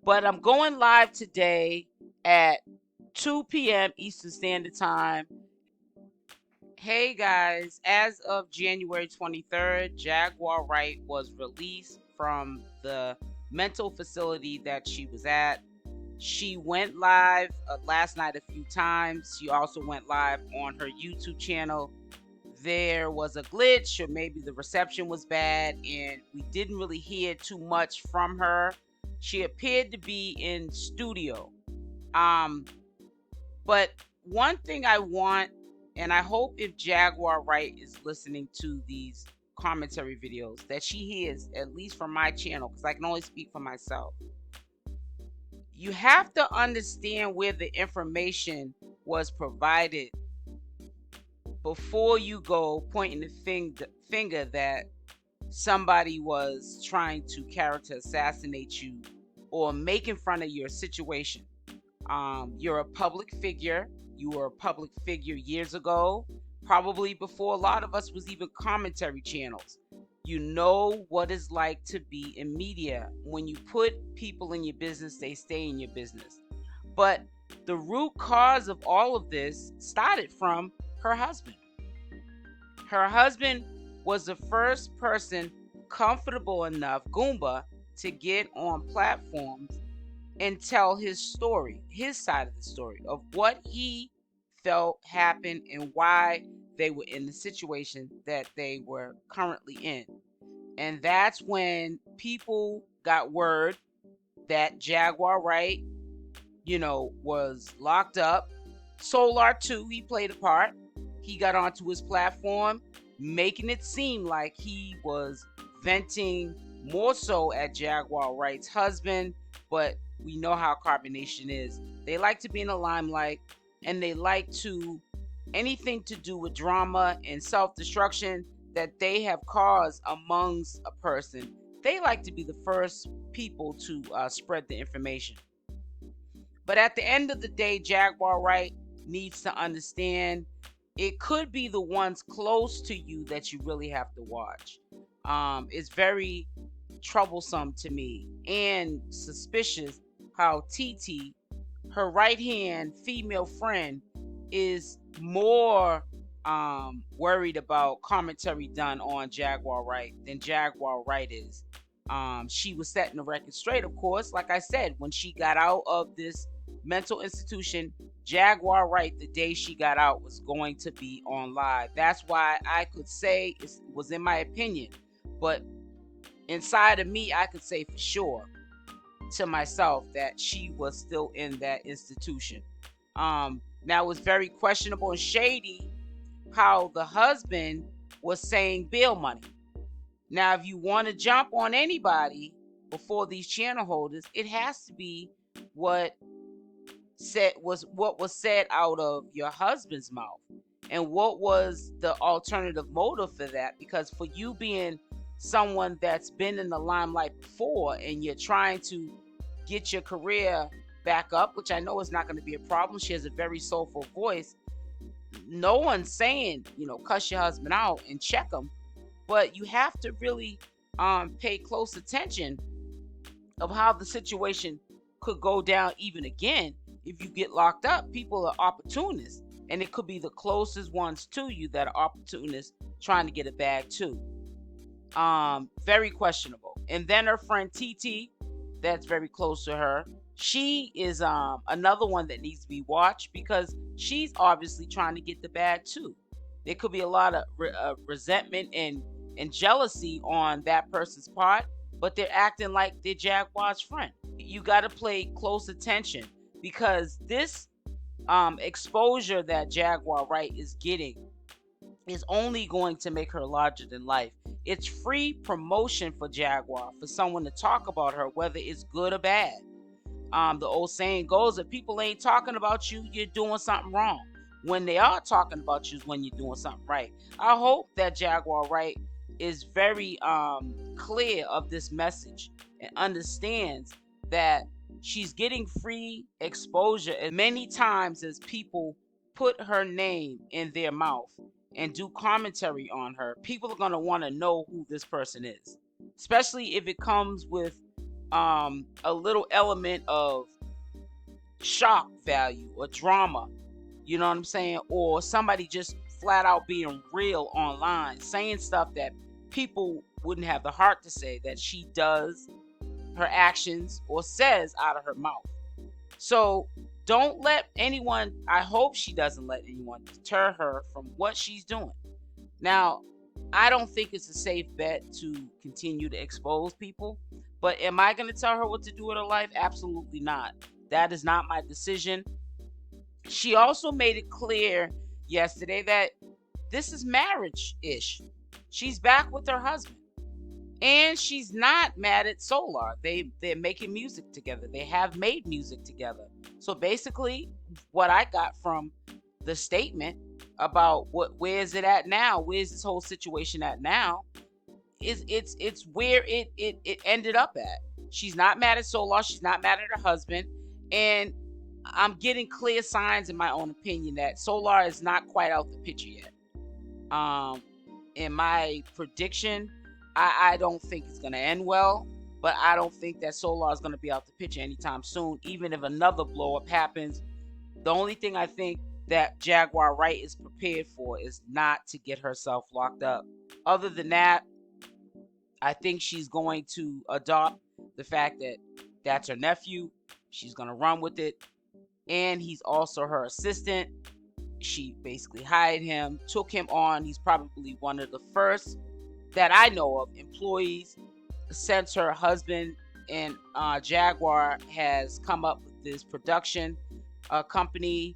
But I'm going live today at 2 p.m. Eastern Standard Time. Hey guys, as of January 23rd, Jaguar Wright was released from the mental facility that she was at. She went live last night a few times. She also went live on her YouTube channel. There was a glitch, or maybe the reception was bad, and we didn't really hear too much from her. She appeared to be in studio. But one thing I want, and I hope if Jaguar Wright is listening to these commentary videos, that she hears, at least from my channel, because I can only speak for myself. You have to understand where the information was provided before you go pointing the finger that somebody was trying to character assassinate you or making fun of your situation. You're a public figure. You were a public figure years ago, probably before a lot of us was even commentary channels. You know what it's like to be in media. When you put people in your business, they stay in your business. But the root cause of all of this started from her husband. Her husband was the first person comfortable enough, Goomba, to get on platforms and tell his story, his side of the story of what he felt happened and why they were in the situation that they were currently in. And that's when people got word that Jaguar Wright, was locked up. Solar 2, he played a part. He got onto his platform, making it seem like he was venting more so at Jaguar Wright's husband, but we know how Carbonation is. They like to be in the limelight, and they like to anything to do with drama and self-destruction that they have caused amongst a person. They like to be the first people to spread the information. But at the end of the day, Jaguar Wright needs to understand it could be the ones close to you that you really have to watch. It's very troublesome to me and suspicious how 𝗡𝗘𝗫, her right hand female friend, is more worried about commentary done on Jaguar Wright than Jaguar Wright is. She was setting the record straight, of course. Like I said, when she got out of this mental institution, Jaguar Wright, the day she got out, was going to be on live. That's why I could say it was in my opinion, but inside of me, I could say for sure to myself that she was still in that institution. Now, it was very questionable and shady how the husband was saying bail money. Now, if you want to jump on anybody before these channel holders, it has to be what was said out of your husband's mouth, and what was the alternative motive for that. Because for you being someone that's been in the limelight before and you're trying to get your career back up, which I know is not going to be a problem. She has a very soulful voice. No one's saying, cuss your husband out and check him, but you have to really pay close attention of how the situation could go down even again. If you get locked up, people are opportunists, and it could be the closest ones to you that are opportunists trying to get a bag too. Very questionable. And then her friend 𝗡𝗘𝗫, that's very close to her. She is another one that needs to be watched, because she's obviously trying to get the bag too. There could be a lot of resentment and jealousy on that person's part, but they're acting like they're Jaguar's friend. You got to pay close attention, because this exposure that Jaguar Wright is getting is only going to make her larger than life. It's free promotion for Jaguar, for someone to talk about her, whether it's good or bad. The old saying goes, if people ain't talking about you, you're doing something wrong. When they are talking about you is when you're doing something right. I hope that Jaguar Wright is very clear of this message and understands that she's getting free exposure as many times as people put her name in their mouth and do commentary on her. People are going to want to know who this person is, especially if it comes with a little element of shock value or drama, you know what I'm saying? Or somebody just flat out being real online, saying stuff that people wouldn't have the heart to say, that she does, her actions, or says out of her mouth. So don't let anyone, I hope she doesn't let anyone deter her from what she's doing. Now, I don't think it's a safe bet to continue to expose people, but am I going to tell her what to do with her life? Absolutely not. That is not my decision. She also made it clear yesterday that this is marriage-ish. She's back with her husband. And she's not mad at 𝗪𝗪. They're making music together. They have made music together. So basically, what I got from the statement about where is it at now? Where's this whole situation at now? It's where it ended up at. She's not mad at 𝗪𝗪. She's not mad at her husband. And I'm getting clear signs, in my own opinion, that 𝗪𝗪 is not quite out the picture yet. In my prediction, I don't think it's going to end well, but I don't think that 𝗪𝗪 is going to be out the picture anytime soon, even if another blow up happens. The only thing I think that Jaguar Wright is prepared for is not to get herself locked up. Other than that, I think she's going to adopt the fact that that's her nephew. She's going to run with it. And he's also her assistant. She basically hired him, took him on. He's probably one of the first that I know of employees since her husband and Jaguar has come up with this production company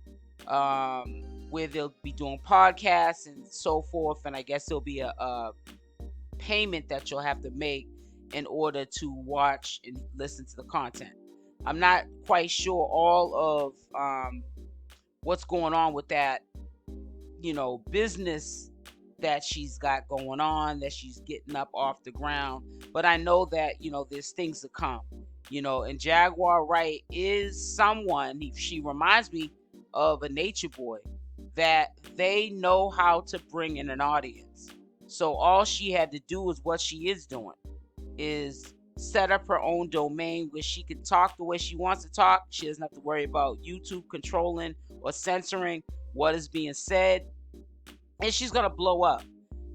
where they'll be doing podcasts and so forth. And I guess there'll be a payment that you'll have to make in order to watch and listen to the content. I'm not quite sure all of what's going on with that, business that she's got going on, that she's getting up off the ground. But I know that, there's things to come, and Jaguar Wright is someone, she reminds me of a nature boy, that they know how to bring in an audience. So all she had to do is what she is doing, is set up her own domain where she can talk the way she wants to talk. She doesn't have to worry about YouTube controlling or censoring what is being said. And she's going to blow up.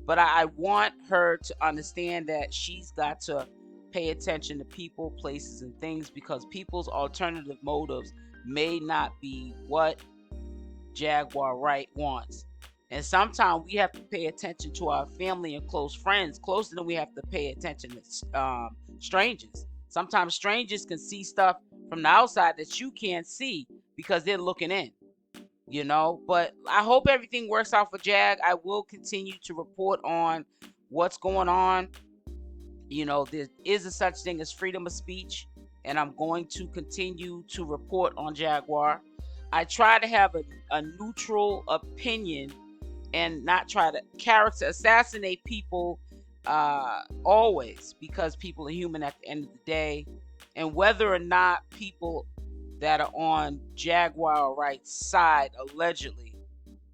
But I want her to understand that she's got to pay attention to people, places, and things, because people's alternative motives may not be what Jaguar Wright wants. And sometimes we have to pay attention to our family and close friends closer than we have to pay attention to strangers. Sometimes strangers can see stuff from the outside that you can't see because they're looking in. But I hope everything works out for Jag. I will continue to report on what's going on. There is a such thing as freedom of speech, and I'm going to continue to report on Jaguar. I try to have a neutral opinion and not try to character assassinate people always, because people are human at the end of the day. And whether or not people that are on Jaguar Wright's side allegedly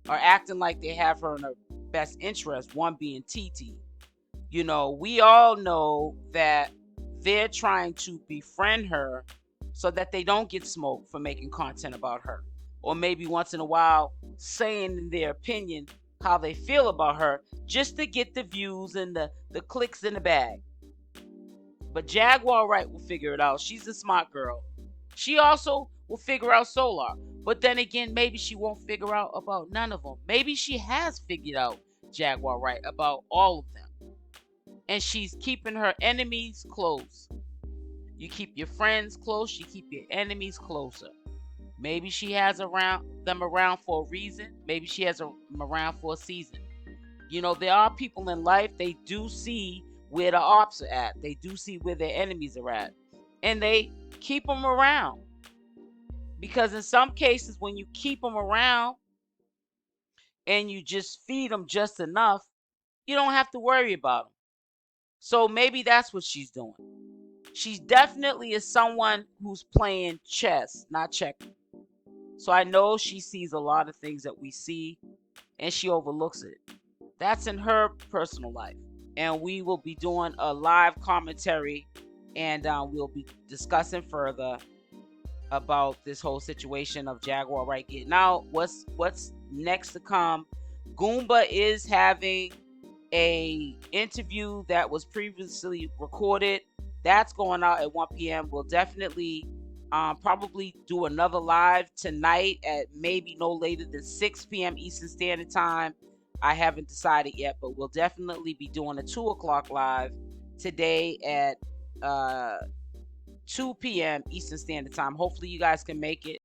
are acting like they have her in her best interest, one being 𝗡𝗘𝗫. We all know that they're trying to befriend her so that they don't get smoked for making content about her, or maybe once in a while saying in their opinion how they feel about her, just to get the views and the clicks in the bag. But Jaguar Wright will figure it out. She's a smart girl. She also will figure out 𝗪𝗪. But then again, maybe she won't figure out about none of them. Maybe she has figured out Jaguar Wright about all of them. And she's keeping her enemies close. You keep your friends close, you keep your enemies closer. Maybe she has them around for a reason. Maybe she has them around for a season. There are people in life, they do see where the ops are at. They do see where their enemies are at. And they keep them around. Because in some cases, when you keep them around and you just feed them just enough, you don't have to worry about them. So maybe that's what she's doing. She definitely is someone who's playing chess, not checkers. So I know she sees a lot of things that we see, and she overlooks it. That's in her personal life. And we will be doing a live commentary and we'll be discussing further about this whole situation of Jaguar Wright getting out. What's next to come? Goomba is having a interview that was previously recorded. That's going out at 1 p.m. We'll definitely probably do another live tonight at maybe no later than 6 p.m. Eastern Standard Time. I haven't decided yet, but we'll definitely be doing a 2 o'clock live today at 2 p.m. Eastern Standard Time. Hopefully you guys can make it.